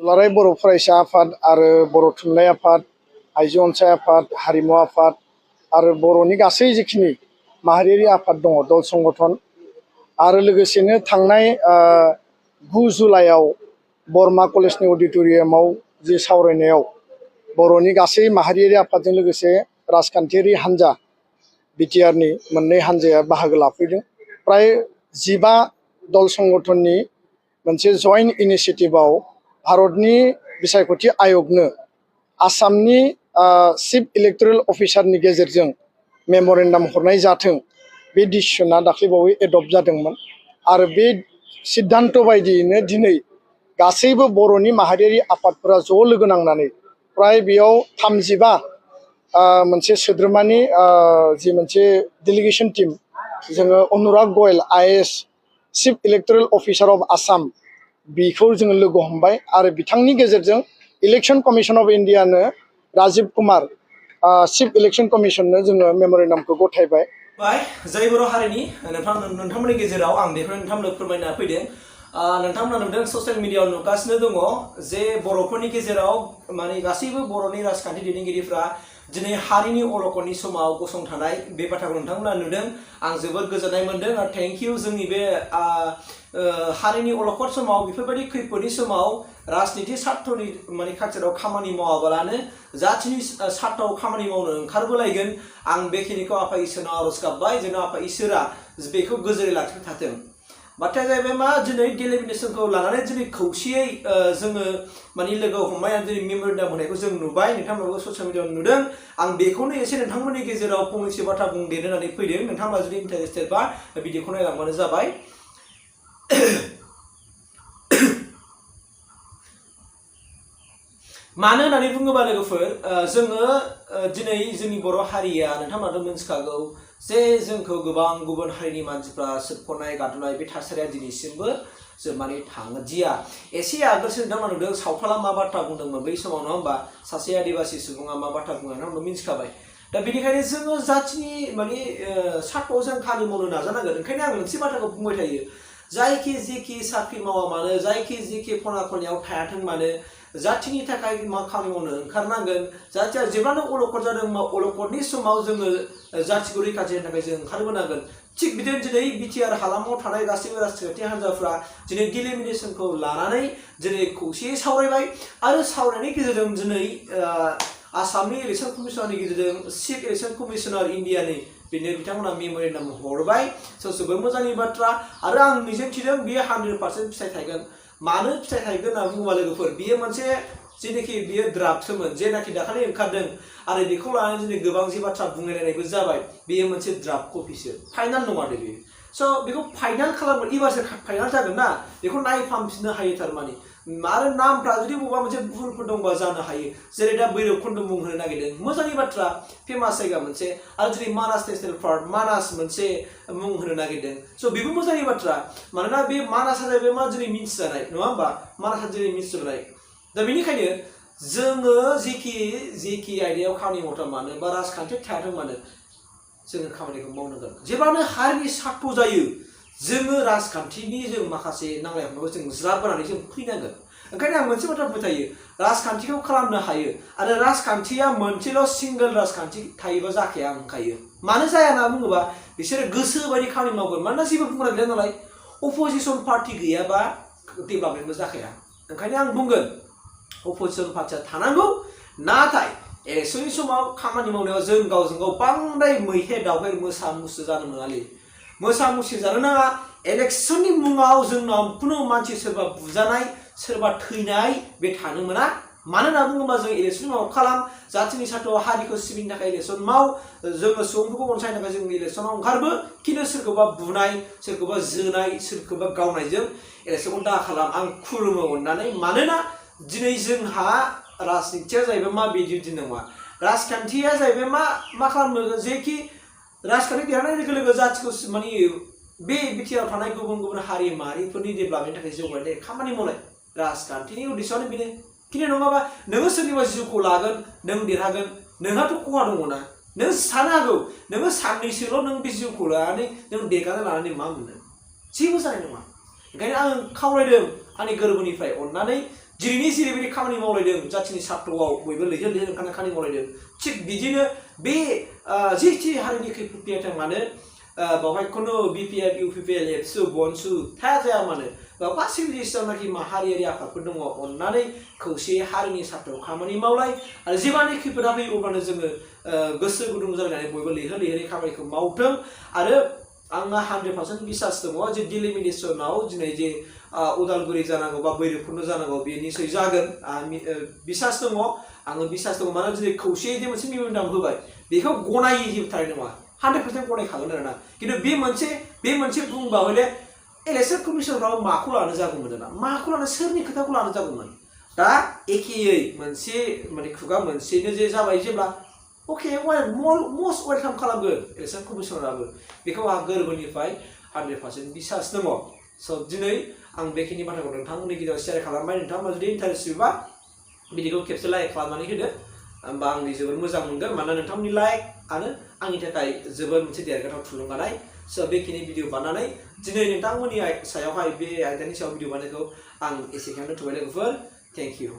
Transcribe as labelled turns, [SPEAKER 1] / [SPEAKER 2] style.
[SPEAKER 1] दुलाराय बर' फरायसा आफाद आरो बर' थुनलाइ आफाद, आइजो अनसाय आफाद, हारिमु आफाद आरो बर'नि गासै जिखिनि माहारियारि आफाद दङ दल संगठन आरो लोगोसेनो थांनाय 9 जुलाइआव बरमा कलेजनि अडिट'रियामाव जि सावरायनायाव बर'नि गासै माहारियारि आफादजों लोगोसे राजखान्थियारि हान्जा बिटिआरनि मोननै हान्जाया बाहागो लाफैदों। प्राय 15 दल संगठननि मोनसे जइन्ट इनिशिएटिभआव भारतनि बिसायख'थि आय'गनो आसामनि चिफ इलेक्टरेल अफिसारनि गेजेरजों मेम'रेन्डाम हरनाय जाथों बे डिसिसना दाख्लैबावै एडप्ट जादोंमोन आरो बे सिद्धान्त बायदियैनो दिनै गासैबो बर'नि माहारियारि आफादफोरा ज' लोगो नांनानै प्राय बेयाव 35 मोनसे सोद्रोमानि जि मोनसे डेलिगेसन टीम जोङो Anurag Goyal IAS chief electoral officer of Assam बेखौ जोङो लोगो हमबाय आरो बिथांनि गेजेरजों इलेक्शन कमिशन अफ इन्डियानो राजीव कुमार चिफ इलेक्शन कमिशननो जोङो मेम'रेन्डामखौ गथायबाय।
[SPEAKER 2] जय बर' हारिनि नोंथांमोननि गेजेराव आं बेखौ नोंथांमोननो फोरमायना फैदों। नोंथांमोना नुदों ससियेल मिडियाआव नुगासिनो दङ जे बर'फोरनि गेजेराव माने गासैबो बर'नि राजखान्थि दैदेनगिरिफ्रा दिनै हारिनि अलखदनि समाव गसंथानाय बे बाथ्राखौ नोंथांमोना नुदों। आं जोबोद गोजोननाय मोनदों आरो थेंक इउ। जोंनि बे हारिनि अलखद समाव बेफोरबायदि खैफोदनि समाव राजनीति स्वार्थनि माने खाथिराव खामानि मावाबालानो जाथिनि स्वार्थआव खामानि मावनो ओंखारबोलायगोन। आं बेखिनिखौ आफा इसोरनाव आरज गाबबाय जेन' आफा इसोरा बेखौ गोजोरै लाखिबाय थाथों। बाथ्राया जाहैबाय मा दिनै डेलिमिनेसनखौ लानानै दिनै खौसेयै जोङो माने लोगो हमबाय आरो दिनै मेम'रेन्डाम होनायखौ जों नुबाय। नोंथांमोनाबो ससियेल मिडियाआव नुदों। आं बेखौनो एसे नोंथांमोननि गेजेराव फंनैसो बाथ्रा बुंदेरनो होननानै फैदों। नोंथांमोना जुदि इन्टारेस्टेड बा भिडिअखौ नायलांबानो जाबाय। मानो होननानै बुङोबा लोगोफोर जोङो दिनै जोंनि बर' हारिया नोंथांमोनाथ' मिन्थिखागौ जे जोंखौ गोबां गुबुन हारिनि मानसिफ्रा सोबख'नाय गादबनाय बे थासारिया दिनैसिमबो जोबनानै थाङिया। एसे आगोलसो नोंथांमोना नुदों सावथाला मा बाथ्रा बुंदोंमोन बै समाव, नङा होमबा? सासे आदिबासि सुबुङा मा बाथ्रा बुङो नोंथांमोना मिन्थिखाबाय। दा बेनिखायनो जोङो जाथिनि माने स्वार्थआव जों खामानि मावनो नाजानांगोन। ओंखायनो आं मोनसे बाथ्राखौ बुंबाय थायो, जायखि जेखि साख्रि मावा मानो, जायखि जेखि खना खनलायाव थायाथों मानो, जाथिनि थाखाय मा खामानि मावनो ओंखारनांगोन। जाथिया जेब्लानो अलखद जादों अलखदनि समाव जोङो जाथिखौ रैखाथि होनो थाखाय जों ओंखारबोनांगोन। थिग बिदिनो दिनै बिटिआर हालामाव थानाय गासैबो राजखान्थि हान्जाफ्रा दिनै डिलिमिनेसनखौ लानानै दिनै खौसेयै सावरायबाय आरो सावरायनायनि गेजेरजों दिनै आसामनि इलेक्शन कमिसनारनि गेजेरजों चिफ इलेक्शन कमिसनार इन्डियानि बेनो बिथांमोना मेम'रेन्डाम हरबाय। जोबोद मोजांनि बाथ्रा आरो आं मिजिंथिदों बियो 100% फिथाइ थायगोन। मानो फिथाइ थायगोन होनना बुङोबा लोगोफोर बियो मोनसे जेनाखि बियो ड्राफ्टसोमोन, जेनाखि दाखालि ओंखारदों आरो बेखौ लानानै दिनै गोबां जे बाथ्रा बुंलायनायबो जाबाय, बेयो मोनसे ड्राफ्ट कपिसो, फाइनाल नङा दे बेयो। स' बेखौ फाइनाल खालामगोन, एबारसो फाइनाल जागोन ना, बेखौ नायफामफिननो हायो थारमाने। आरो नामफ्रा जुदि बबेबा मोनसे भुलफोर दंबा जानो हायो। जेरै दा भैरबकुन्द मुं होनो नागिरदों, मोजांनि बाथ्रा, फेमास जायगा मोनसे। आरो दिनै मानास नेसनेल पार्क, मानास मोनसे मुं होनो नागिरदों। स' बेबो मोजांनि बाथ्रा। मानोना बे मानासआ जाहैबाय मा दिनै मिथिजानाय, नङा होमबा? मानासआ दिनै मिथिजानाय। दा बेनिखायनो जोङो जेखि आयदायाव खामानि मावथों मानो बा राजखान्थियाव थायाथों मानो जोङो खामानिखौ मावनांगोन। जेब्लानो हारिनि स्वार्थ जायो जोङो राजखान्थिनि जों माखासे नांलाय खमलायखौ जों ज्राब होनानै जों फैनांगोन। ओंखायनो आं मोनसे बाथ्रा फोथायो, राजखान्थिखौ खालामनो हायो आरो राजखान्थिया मोनसेल' सिंगोल राजखान्थि थायोबा जाखाया होनखायो। मानो जाया होनना बुङोबा बिसोरो गोसो बायदि खामानि मावगोन। मानोना जेबो बुंग्रा गैया नालाय। अपोजिसन पार्टि गैयाबा डेभेलपमेन्टबो जाखाया। ओंखायनो आं बुंगोन अपोजिसन पार्टिया थानांगौ, नाथाय इलेक्शननि समाव खामानि मावनायाव जों गावजों गाव बांद्राय मैहेर दावहेर मोसा मुसुर जानो मोनालै। मोसा मुसुर जानो नाङा। इलेक्शननि मुङाव जोंनाव खुनु मानसि सोरबा बुजानाय सोरबा थैनाय बे थानो मोना। मानो होनना बुङोबा जों इलेक्शननि मुङाव खालाम, जाथिनि स्वार्थआव हारिखौ सिबिनो थाखाय इलेक्शन माव, जोङो सुबुंफोरखौ अनसायनो थाखाय जों इलेक्शनाव ओंखारबो, खिन्थु सोरखौबा बुनाय, सोरखौबा जोनाय, सोरखौबा गावनायजों इलेक्शनखौ दा खालाम। आं खुलुमो अननानै। मानोना दिनै जोंहा राजनितिया जाहैबाय मा बिदि नङा। राजखान्थिया जाहैबाय मा खालामनो, जेखि राजखान्थि देरहानाय लोगो लोगो जाथिखौ माने बे बिटिआर थानाय गुबुन गुबुन हारि माहारिफोरनि डेभेलपमेन्टनि थाखाय जौगानायनि थाखाय खामानि मावनाय, राजखान्थिनि उद्देश्यआनो बेनो। खिन्थु नङाबा नोङो सोरनिबा जिउखौ लागोन, नों देरहागोन, नोंहाथ' खहा दङ ना। नों सानो हागौ नोङो साननैसोल' नों बे जिउखौ लानानै नों देरगानो लानानै मा मोनो, जेबो जानाय नङा। ओंखायनो आं खावलायदों आंनि गोरबोनिफ्राय अननानै दिनैनि जेरैबायदि खामानि मावलायदों जाथिनि सात्रआव बयबो लैहोर लैहोर ओंखारना खामानि मावलायदों थिग बिदिनो बे जेथि हारिनि खैफोद फैयाथों मानो बावहाय खुनु बिपिएफ इउपिपिएल एबसु बनसु थाया जाया मानो गासैबो जेसेबांनाखि माहारियारि आफादफोर दङ अननानै खौसेयै हारिनि सात्रआव खामानि मावलाय आरो जेब्लानि खैफोदा फैयो अब्लानो जोङो गोसो गुदुं जालायनानै बयबो लैहोर लैहोरै खामानिखौ मावथों आरो आंहा 100% बिसास दङ जे डिलिमिटेसनाव दिनै जे उदालगुरि जानांगौ बा बैरबखुन्द जानांगौ बे निसय जागोन बिसास दङ आङो बिसास दङ मानोना दिनै खौसेयै जे मोनसे मेम'रेन्डाम होबाय बेखौ गनायै जेबोथार नङा 100% गनायखागोन आरोना खिन्थु बे मोनसे बुंबा हले इलेक्शन कमिसनफ्राव माखौ लानो जागौमोन ना माखौ लानो सोरनि खोथाखौ लानो जागौमोन दा एखेयै मोनसे माने खुगा मोनसेनो जे जाबाय जेब्ला अके मस्ट वेलकाम खालामगोन इलेक्शन कमिसनाराबो बेखौ आं गोरबोनिफ्राय 100% बिसास दङ स' दिनै आं बेखिनि बाथ्राखौ नोंथांमोननि गेजेराव शेयार खालामबाय नोंथांमोना जुदि इन्टारेस्टबा भिडिअखौ खेबसे लाइक खालामनानै होदो होमबा आंनि जोबोद मोजां मोनगोन मानोना नोंथांमोननि लाइकआनो आंनि थाखाय जोबोद मोनसे देरगाथाव थुलुंगानाय स' बेखिनि भिडिअ बानायनानै दिनै नोंथांमोननि सायावहाय बे आयदानि सायाव भिडिअ बानायनायखौ आं एसेखिनियावनो दोनथ'बाय लोगोफोर थेंक इउ